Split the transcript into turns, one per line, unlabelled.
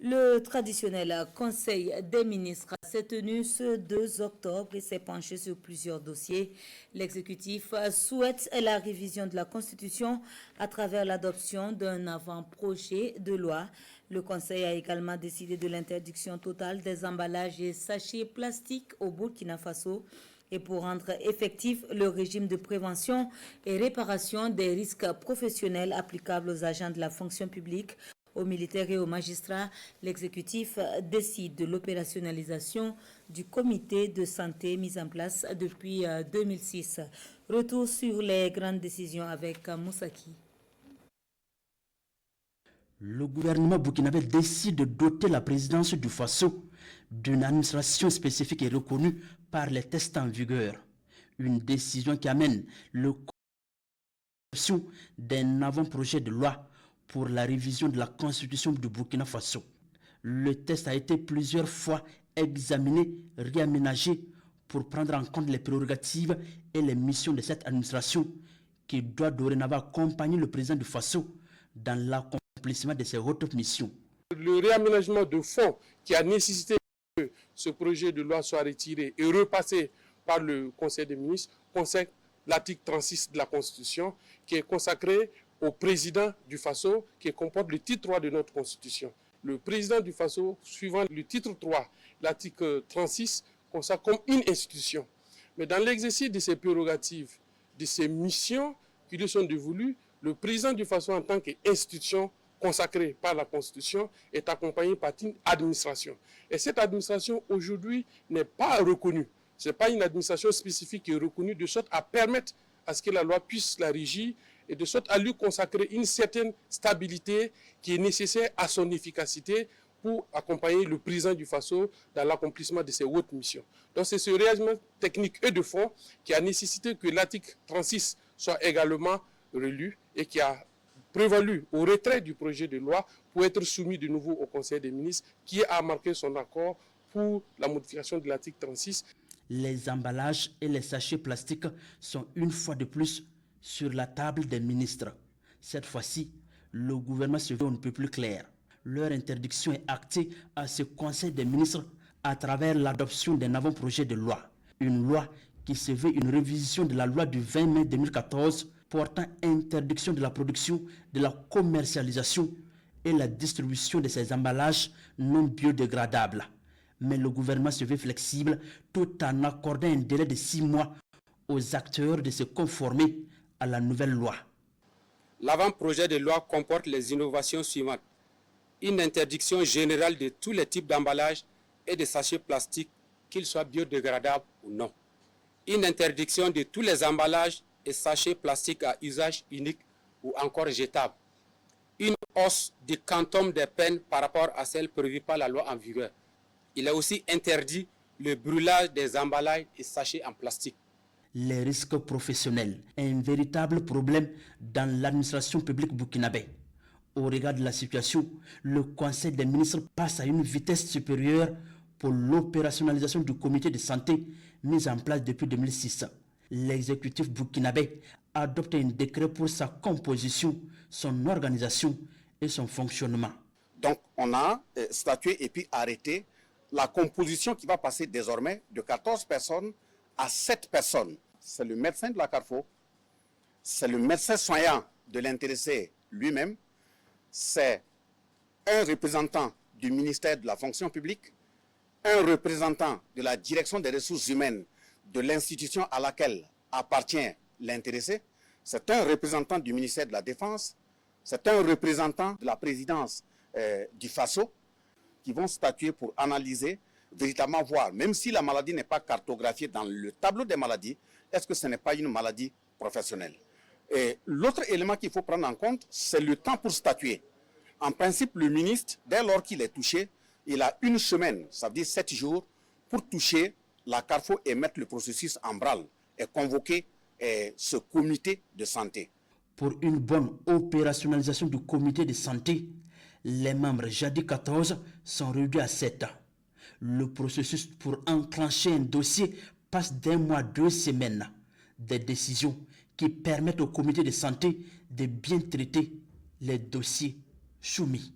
Le traditionnel Conseil des ministres s'est tenu ce 2 octobre et s'est penché sur plusieurs dossiers. L'exécutif souhaite la révision de la Constitution à travers l'adoption d'un avant-projet de loi. Le Conseil a également décidé de l'interdiction totale des emballages et sachets plastiques au Burkina Faso et pour rendre effectif le régime de prévention et réparation des risques professionnels applicables aux agents de la fonction publique, aux militaires et aux magistrats, l'exécutif décide de l'opérationnalisation du comité de santé mis en place depuis 2006. Retour sur les grandes décisions avec Moussaki.
Le gouvernement burkinabé décide de doter la présidence du Faso d'une administration spécifique et reconnue par les tests en vigueur. Une décision qui amène l'adoption d'un avant-projet de loi pour la révision de la constitution du Burkina Faso. Le test a été plusieurs fois examiné, réaménagé pour prendre en compte les prérogatives et les missions de cette administration qui doit dorénavant accompagner le président du Faso dans l'accomplissement de ses hautes missions.
Le réaménagement de fonds qui a nécessité que ce projet de loi soit retiré et repassé par le Conseil des ministres consacre l'article 36 de la Constitution qui est consacré au président du Faso qui comporte le titre 3 de notre Constitution. Le président du Faso, suivant le titre 3, l'article 36, consacre comme une institution. Mais dans l'exercice de ses prérogatives, de ses missions qui lui sont dévolues, le président du Faso en tant qu'institution consacrée par la Constitution est accompagné par une administration. Et cette administration aujourd'hui n'est pas reconnue. Ce n'est pas une administration spécifique qui est reconnue de sorte à permettre à ce que la loi puisse la régir et de sorte à lui consacrer une certaine stabilité qui est nécessaire à son efficacité pour accompagner le président du Faso dans l'accomplissement de ses hautes missions. Donc c'est ce réarrangement technique et de fond qui a nécessité que l'article 36 soit également relu et qui a prévalu au retrait du projet de loi pour être soumis de nouveau au Conseil des ministres qui a marqué son accord pour la modification de l'article 36.
Les emballages et les sachets plastiques sont une fois de plus sur la table des ministres. Cette fois-ci, le gouvernement se veut un peu plus clair. Leur interdiction est actée à ce Conseil des ministres à travers l'adoption d'un avant-projet de loi. Une loi qui se veut une révision de la loi du 20 mai 2014 portant interdiction de la production, de la commercialisation et la distribution de ces emballages non biodégradables. Mais le gouvernement se veut flexible tout en accordant un délai de 6 mois aux acteurs de se conformer à la nouvelle loi.
L'avant-projet de loi comporte les innovations suivantes. Une interdiction générale de tous les types d'emballages et de sachets plastiques, qu'ils soient biodégradables ou non. Une interdiction de tous les emballages et sachets plastiques à usage unique ou encore jetables. Une hausse du quantum des peines par rapport à celle prévue par la loi en vigueur. Il est aussi interdit le brûlage des emballages et sachets en plastique.
Les risques professionnels, un véritable problème dans l'administration publique burkinabé. Au regard de la situation, le Conseil des ministres passe à une vitesse supérieure pour l'opérationnalisation du comité de santé mis en place depuis 2006. L'exécutif burkinabé adopte un décret pour sa composition, son organisation et son fonctionnement.
Donc on a statué et puis arrêté la composition qui va passer désormais de 14 personnes à 7 personnes. C'est le médecin de la Carrefour, c'est le médecin soignant de l'intéressé lui-même, c'est un représentant du ministère de la fonction publique, un représentant de la direction des ressources humaines de l'institution à laquelle appartient l'intéressé, c'est un représentant du ministère de la Défense, c'est un représentant de la présidence du Faso qui vont statuer pour analyser, véritablement voir, même si la maladie n'est pas cartographiée dans le tableau des maladies, est-ce que ce n'est pas une maladie professionnelle? Et l'autre élément qu'il faut prendre en compte, c'est le temps pour statuer. En principe, le ministre, dès lors qu'il est touché, il a 1 semaine, ça veut dire 7 jours, pour toucher la Carrefour et mettre le processus en branle et convoquer ce comité de santé.
Pour une bonne opérationnalisation du comité de santé, les membres jadis 14 sont réduits à 7 ans. Le processus pour enclencher un dossier passe d'1 mois à 2 semaines. Des décisions qui permettent au comité de santé de bien traiter les dossiers soumis.